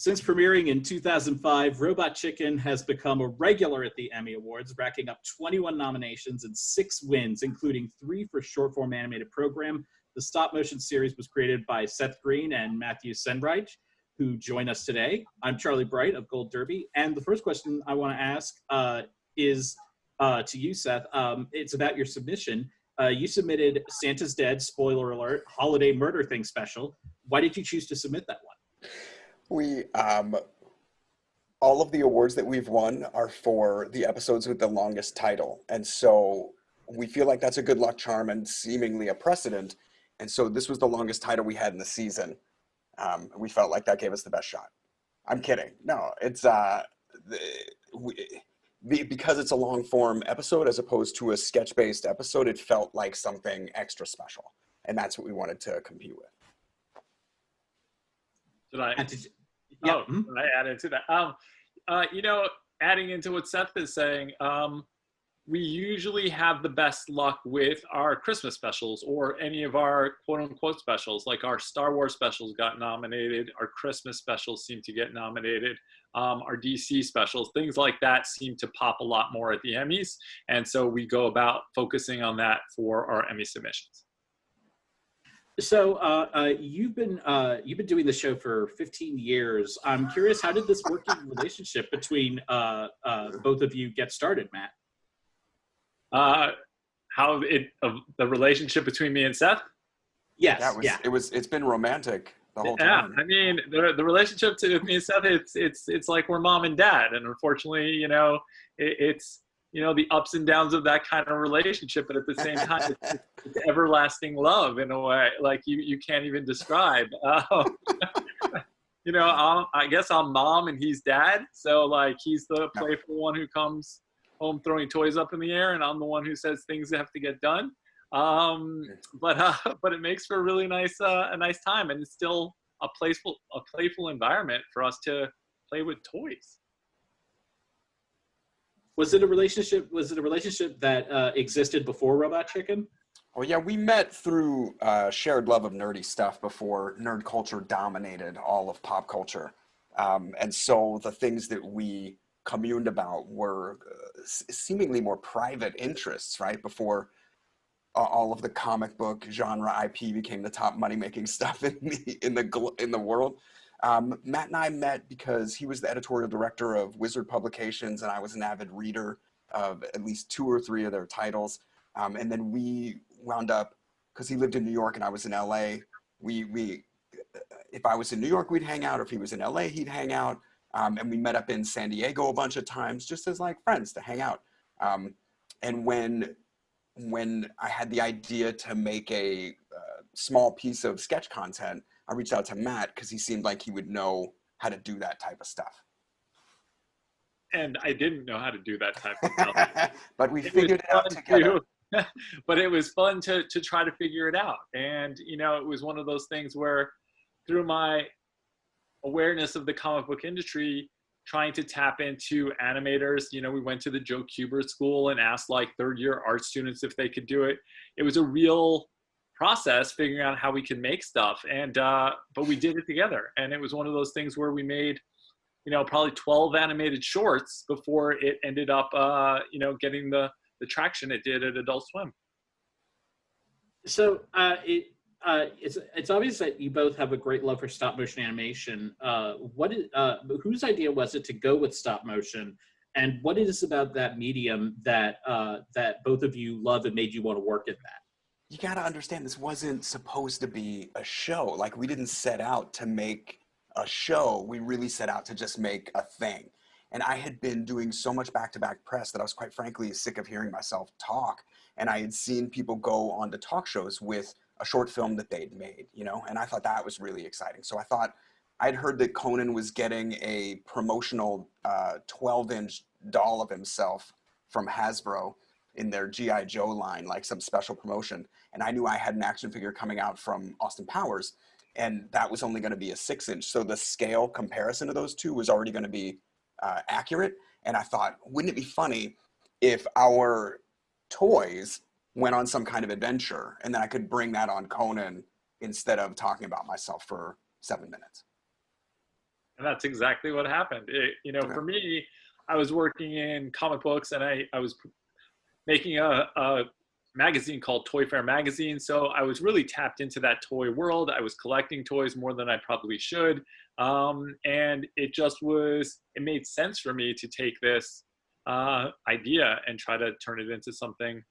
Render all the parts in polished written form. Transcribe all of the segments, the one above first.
Since premiering in 2005, Robot Chicken has become a regular at the Emmy Awards, racking up 21 nominations and 6 wins, including 3 for short form animated program. The stop motion series was created by Seth Green and Matthew Senreich, who join us today. I'm Charlie Bright of Gold Derby. And the first question I want to ask is to you, Seth. It's about your submission. You submitted Santa's Dead, spoiler alert, Holiday Murder Thing special. Why did you choose to submit that one? We, all of the awards that we've won are for the episodes with the longest title. And so we feel like that's a good luck charm and seemingly a precedent. And so this was the longest title we had in the season. We felt like that gave us the best shot. I'm kidding. No, it's because it's a long form episode as opposed to a sketch-based episode, it felt like something extra special. And that's what we wanted to compete with. Should I add into that? Adding into what Seth is saying, we usually have the best luck with our Christmas specials or any of our quote-unquote specials. Like our Star Wars specials got nominated, our Christmas specials seem to get nominated, our DC specials, things like that seem to pop a lot more at the Emmys. And so we go about focusing on that for our Emmy submissions. So you've been doing the show for 15 years. I'm curious, how did this working relationship between both of you get started, Matt? The relationship between me and Seth? Yes. It's been romantic the whole time. I mean, the relationship with me and Seth, it's like we're mom and dad, and unfortunately, it's the ups and downs of that kind of relationship, but at the same time, it's everlasting love in a way, like you can't even describe. I guess I'm mom and he's dad, so like he's the playful one who comes home throwing toys up in the air, and I'm the one who says things have to get done. But it makes for a really nice time, and it's still a playful environment for us to play with toys. Was it a relationship that existed before Robot Chicken? Oh yeah, we met through shared love of nerdy stuff before nerd culture dominated all of pop culture, and so the things that we communed about were seemingly more private interests, right? Before all of the comic book genre IP became the top money-making stuff in the world. Matt and I met because he was the editorial director of Wizard Publications, and I was an avid reader of at least 2 or 3 of their titles. And then we wound up, because he lived in New York and I was in LA, we if I was in New York, we'd hang out, or if he was in LA, he'd hang out. And we met up in San Diego a bunch of times just as like friends to hang out. And when I had the idea to make a small piece of sketch content, I reached out to Matt because he seemed like he would know how to do that type of stuff. And I didn't know how to do that type of stuff. But we figured it out together. But it was fun to try to figure it out. And, it was one of those things where through my awareness of the comic book industry, trying to tap into animators, we went to the Joe Kubert School and asked like 3rd-year art students if they could do it. It was a real process figuring out how we could make stuff, and but we did it together, and it was one of those things where we made probably 12 animated shorts before it ended up getting the traction it did at Adult Swim. So it's obvious that you both have a great love for stop motion animation. Whose idea was it to go with stop motion, and what is about that medium that both of you love and made you want to work in that? You got to understand, this wasn't supposed to be a show. Like, we didn't set out to make a show. We really set out to just make a thing. And I had been doing so much back-to-back press that I was quite frankly sick of hearing myself talk. And I had seen people go on to talk shows with a short film that they'd made, and I thought that was really exciting. So I thought, I'd heard that Conan was getting a promotional 12-inch doll of himself from Hasbro in their G.I. Joe line, like some special promotion. And I knew I had an action figure coming out from Austin Powers, and that was only going to be a 6-inch. So the scale comparison of those two was already going to be accurate. And I thought, wouldn't it be funny if our toys went on some kind of adventure, and then I could bring that on Conan instead of talking about myself for 7 minutes. And that's exactly what happened. For me, I was working in comic books, and I was making a magazine called Toy Fair Magazine. So I was really tapped into that toy world. I was collecting toys more than I probably should. And it made sense for me to take this idea and try to turn it into something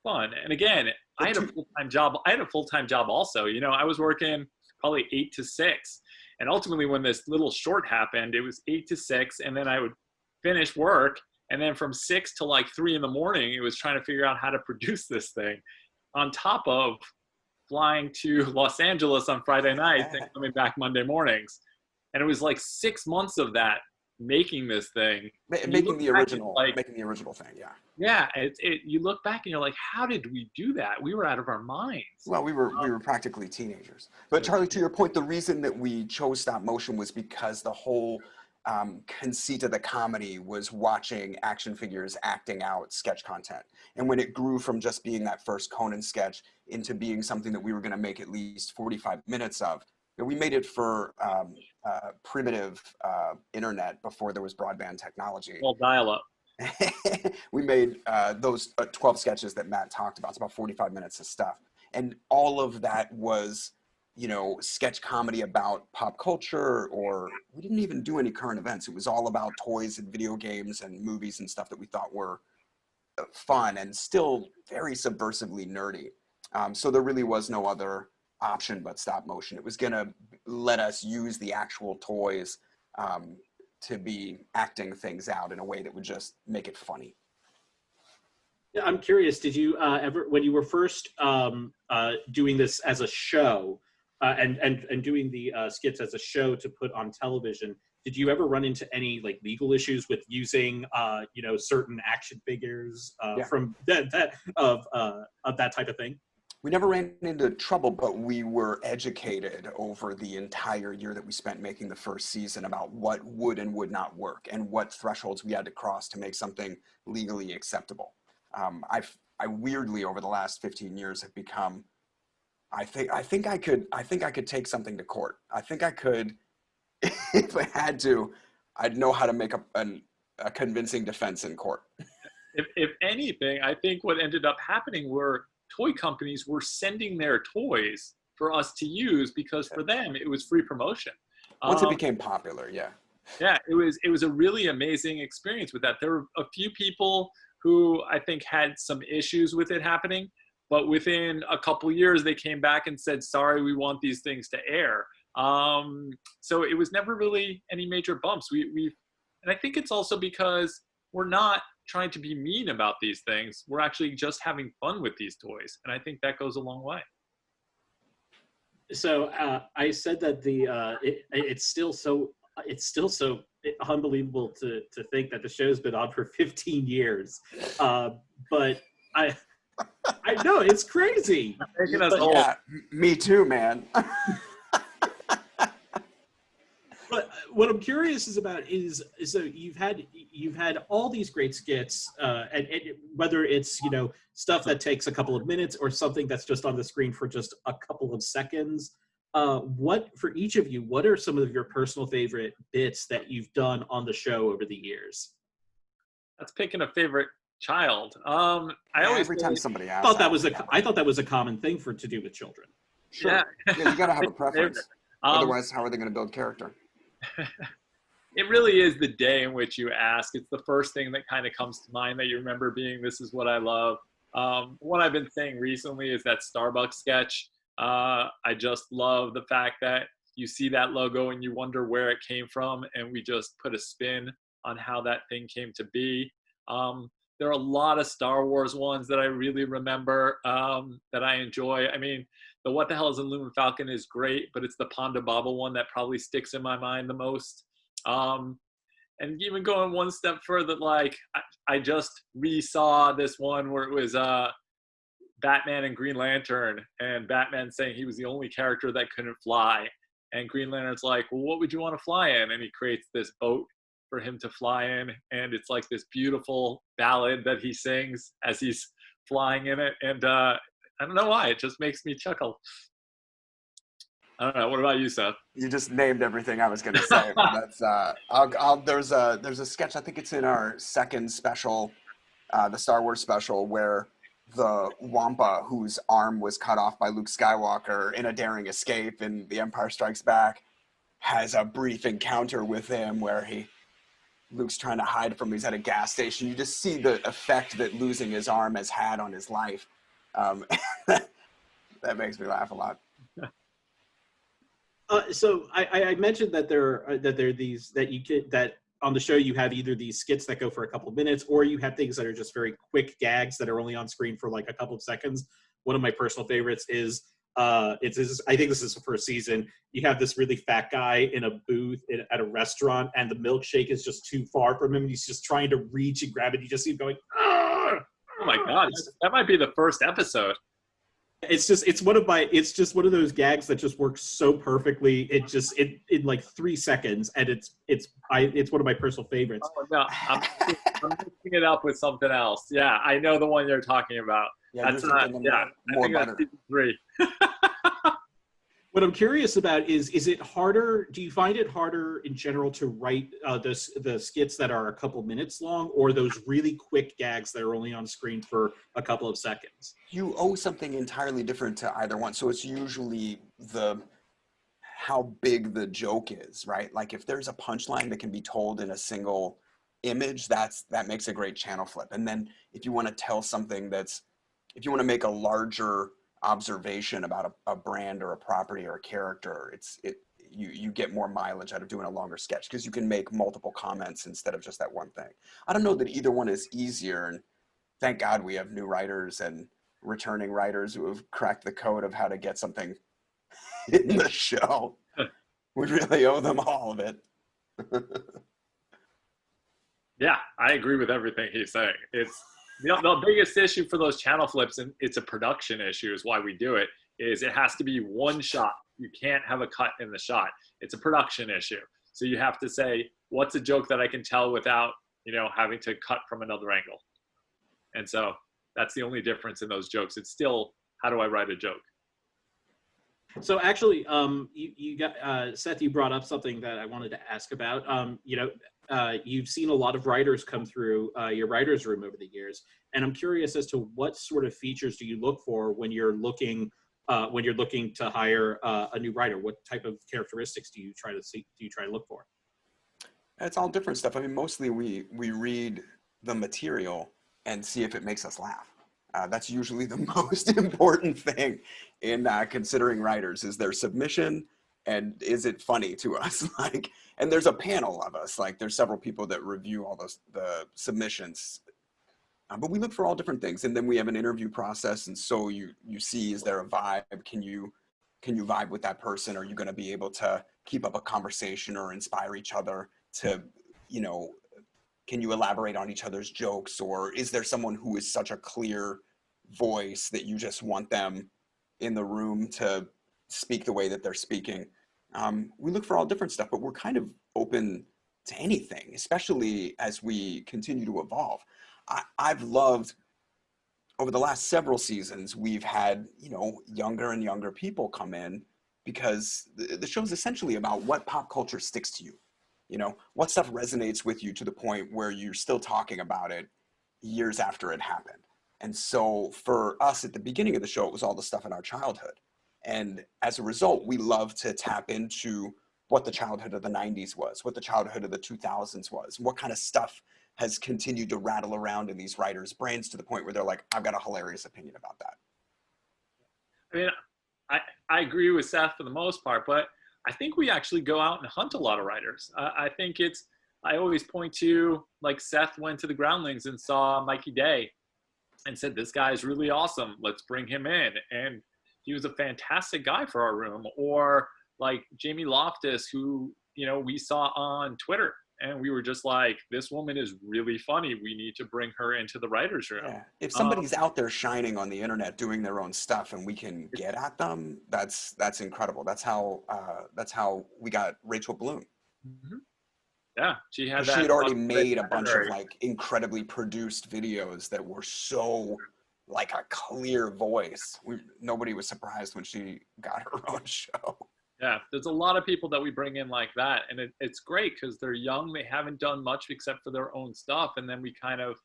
fun. And again, I had a full-time job. I had a full-time job also. I was working probably 8 to 6. And ultimately, when this little short happened, it was 8 to 6. And then I would finish work. And then from 6 to like 3 in the morning, it was trying to figure out how to produce this thing on top of flying to Los Angeles on Friday nights and coming back Monday mornings. And it was like 6 months of that, making this thing. Making the original thing, yeah. Yeah, you look back and you're like, how did we do that? We were out of our minds. Well, we were practically teenagers. But Charlie, to your point, the reason that we chose stop motion was because the whole conceit of the comedy was watching action figures acting out sketch content. And when it grew from just being that first Conan sketch into being something that we were going to make at least 45 minutes of, we made it for primitive internet before there was broadband technology. Well, dial-up. We made those 12 sketches that Matt talked about. It's about 45 minutes of stuff. And all of that was, sketch comedy about pop culture, or we didn't even do any current events. It was all about toys and video games and movies and stuff that we thought were fun and still very subversively nerdy. So there really was no other option but stop motion. It was going to let us use the actual toys to be acting things out in a way that would just make it funny. Yeah, I'm curious, did you ever, when you were first doing this as a show, and doing the skits as a show to put on television, did you ever run into any like legal issues with using certain action figures from that type of thing? We never ran into trouble, but we were educated over the entire year that we spent making the first season about what would and would not work and what thresholds we had to cross to make something legally acceptable. I weirdly over the last 15 years have become, I think I could take something to court. I think I could, if I had to, I'd know how to make a convincing defense in court. If anything, I think what ended up happening were toy companies were sending their toys for us to use because for them it was free promotion. Once it became popular, yeah. Yeah, it was a really amazing experience with that. There were a few people who I think had some issues with it happening, but within a couple years they came back and said, sorry, we want these things to air. So it was never really any major bumps. And I think it's also because we're not trying to be mean about these things. We're actually just having fun with these toys. And I think that goes a long way. So I said that it's still so unbelievable to think that the show's been on for 15 years. But I know it's crazy. Yeah, me too, man. But what I'm curious about is so you've had all these great skits, and whether it's stuff that takes a couple of minutes or something that's just on the screen for just a couple of seconds. What for each of you? What are some of your personal favorite bits that you've done on the show over the years? That's picking a favorite child. Every time somebody asks, I thought that was a common thing to do with children. Sure. Yeah, you got to have a preference. Otherwise, how are they going to build character? It really is the day in which you ask. It's the first thing that kind of comes to mind that you remember being, this is what I love. What I've been saying recently is that Starbucks sketch. I just love the fact that you see that logo and you wonder where it came from, and we just put a spin on how that thing came to be. There are a lot of Star Wars ones that I really remember that I enjoy. I mean, the What the Hell is a Lumen Falcon is great, but it's the Ponda Baba one that probably sticks in my mind the most. And even going one step further, like I just re-saw this one where it was Batman and Green Lantern, and Batman saying he was the only character that couldn't fly. And Green Lantern's like, well, what would you want to fly in? And he creates this boat for him to fly in. And it's like this beautiful ballad that he sings as he's flying in it. And I don't know why, it just makes me chuckle. I don't know. What about you, Seth? You just named everything I was going to say. That's there's a sketch. I think it's in our second special, the Star Wars special, where the Wampa, whose arm was cut off by Luke Skywalker in a daring escape in The Empire Strikes Back, has a brief encounter with him where Luke's trying to hide from him. He's at a gas station. You just see the effect that losing his arm has had on his life. That makes me laugh a lot. So I mentioned that there are these that on the show you have either these skits that go for a couple of minutes, or you have things that are just very quick gags that are only on screen for like a couple of seconds. One of my personal favorites is I think this is the first season. You have this really fat guy in a booth at a restaurant, and the milkshake is just too far from him. He's just trying to reach and grab it. You just see him going, "Argh!" Oh my God, that might be the first episode. It's just one of those gags that just works so perfectly. It just in like 3 seconds, and it's one of my personal favorites. Oh no, I'm mixing it up with something else. Yeah, I know the one you're talking about. Yeah, that's not. Yeah, I think that's season 3. What I'm curious about is it harder? Do you find it harder in general to write the skits that are a couple minutes long, or those really quick gags that are only on screen for a couple of seconds? You owe something entirely different to either one. So it's usually how big the joke is, right? Like if there's a punchline that can be told in a single image, that makes a great channel flip. And then if you want to tell something if you want to make a larger observation about a brand or a property or a character, you get more mileage out of doing a longer sketch because you can make multiple comments instead of just that one thing. I don't know that either one is easier, and thank God we have new writers and returning writers who have cracked the code of how to get something in the show. We really owe them all of it. Yeah, I agree with everything he's saying. It's the biggest issue for those channel flips, and it's a production issue, is why we do it, is it has to be one shot. You can't have a cut in the shot. It's a production issue. So you have to say, what's a joke that I can tell without, having to cut from another angle? And so that's the only difference in those jokes. It's still, how do I write a joke? So actually, you got Seth. You brought up something that I wanted to ask about. You've seen a lot of writers come through your writers' room over the years, and I'm curious as to what sort of features do you look for when you're looking to hire a new writer? What type of characteristics do you try to look for? It's all different stuff. I mean, mostly we read the material and see if it makes us laugh. That's usually the most important thing in considering writers, is their submission and is it funny to us? And there's a panel of us, there's several people that review all the submissions, but we look for all different things. And then we have an interview process. And so you see, is there a vibe? Can you vibe with that person? Are you going to be able to keep up a conversation or inspire each other to, can you elaborate on each other's jokes? Or is there someone who is such a clear voice that you just want them in the room to speak the way that they're speaking? We look for all different stuff, but we're kind of open to anything, especially as we continue to evolve. I've loved, over the last several seasons, we've had, younger and younger people come in, because the show's essentially about what pop culture sticks to you. What stuff resonates with you to the point where you're still talking about it years after it happened. And so for us at the beginning of the show, it was all the stuff in our childhood. And as a result, we love to tap into what the childhood of the 90s was, what the childhood of the 2000s was, what kind of stuff has continued to rattle around in these writers' brains to the point where they're like, I've got a hilarious opinion about that. I mean, I agree with Seth for the most part, but I think we actually go out and hunt a lot of writers. I think I always point to, Seth went to the Groundlings and saw Mikey Day and said, this guy is really awesome. Let's bring him in. And he was a fantastic guy for our room. Or Jamie Loftus, who, we saw on Twitter, and we were just like, this woman is really funny. We need to bring her into the writer's room. Yeah. If somebody's out there shining on the internet doing their own stuff and we can get at them, that's incredible. That's how we got Rachel Bloom. Mm-hmm. Yeah, she had already made a bunch of incredibly produced videos that were so a clear voice. Nobody was surprised when she got her own show. Yeah, there's a lot of people that we bring in like that, and it's great because they're young, they haven't done much except for their own stuff, and then we kind of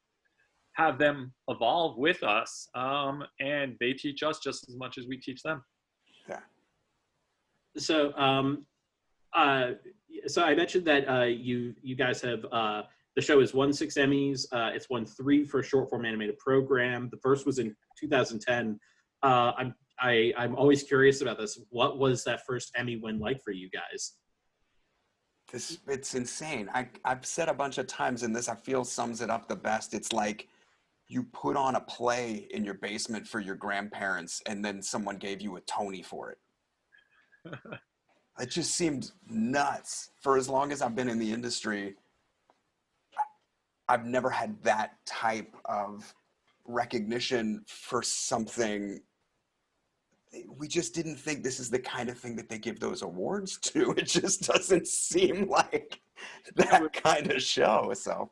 have them evolve with us, and they teach us just as much as we teach them. Yeah. So, so I mentioned that you guys have the show has won 6 Emmys. It's won 3 for a short form animated program. The first was in 2010. I'm always curious about this. What was that first Emmy win like for you guys? It's insane. I've said a bunch of times, and this I feel sums it up the best. It's like you put on a play in your basement for your grandparents, and then someone gave you a Tony for it. It just seemed nuts. For as long as I've been in the industry, I've never had that type of recognition for something. We just didn't think this is the kind of thing that they give those awards to. It just doesn't seem like that kind of show. So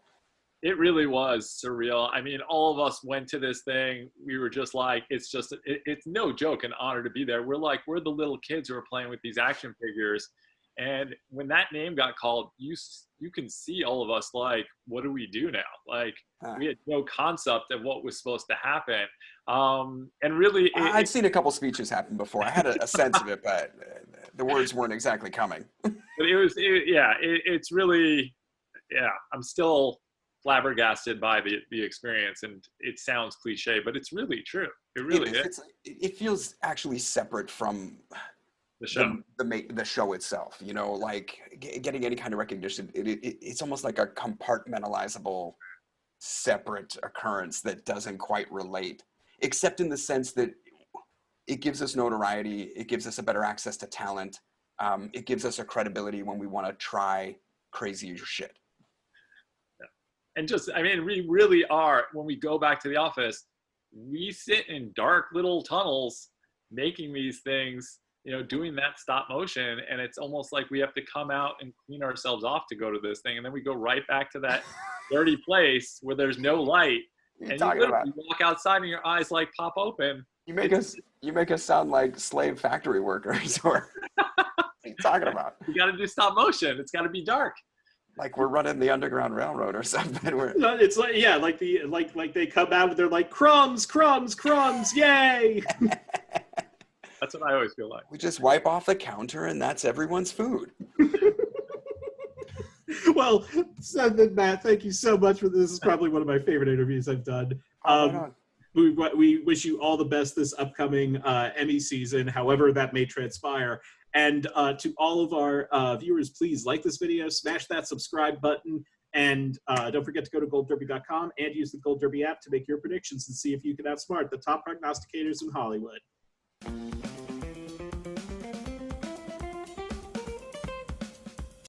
it really was surreal. I mean, all of us went to this thing. We were just like, it's no joke, an honor to be there. We're the little kids who are playing with these action figures. And when that name got called, you can see all of us like, what do we do now? Like, we had no concept of what was supposed to happen. And really, I'd seen a couple speeches happen before. I had a sense of it, but the words weren't exactly coming. But it's really, I'm still flabbergasted by the experience, and it sounds cliche, but it's really true. It really is. It feels actually separate from the show, the show itself. You know, like getting any kind of recognition. It's almost like a compartmentalizable, separate occurrence that doesn't quite relate, except in the sense that it gives us notoriety. It gives us a better access to talent. It gives us a credibility when we want to try crazy shit. And we really are, when we go back to the office, we sit in dark little tunnels making these things, doing that stop motion. And it's almost like we have to come out and clean ourselves off to go to this thing. And then we go right back to that dirty place where there's no light. And you walk outside and your eyes like pop open. You make us sound like slave factory workers. Or what are you talking about? You got to do stop motion. It's got to be dark. Like we're running the Underground Railroad or something. It's like like they come out and they're like crumbs, crumbs, crumbs, yay! That's what I always feel like. We just wipe off the counter and that's everyone's food. Well, Seth and Matt, thank you so much for this. This is probably one of my favorite interviews I've done. We wish you all the best this upcoming Emmy season, however that may transpire. And to all of our viewers, please like this video, smash that subscribe button, and don't forget to go to goldderby.com and use the Gold Derby app to make your predictions and see if you can outsmart the top prognosticators in Hollywood.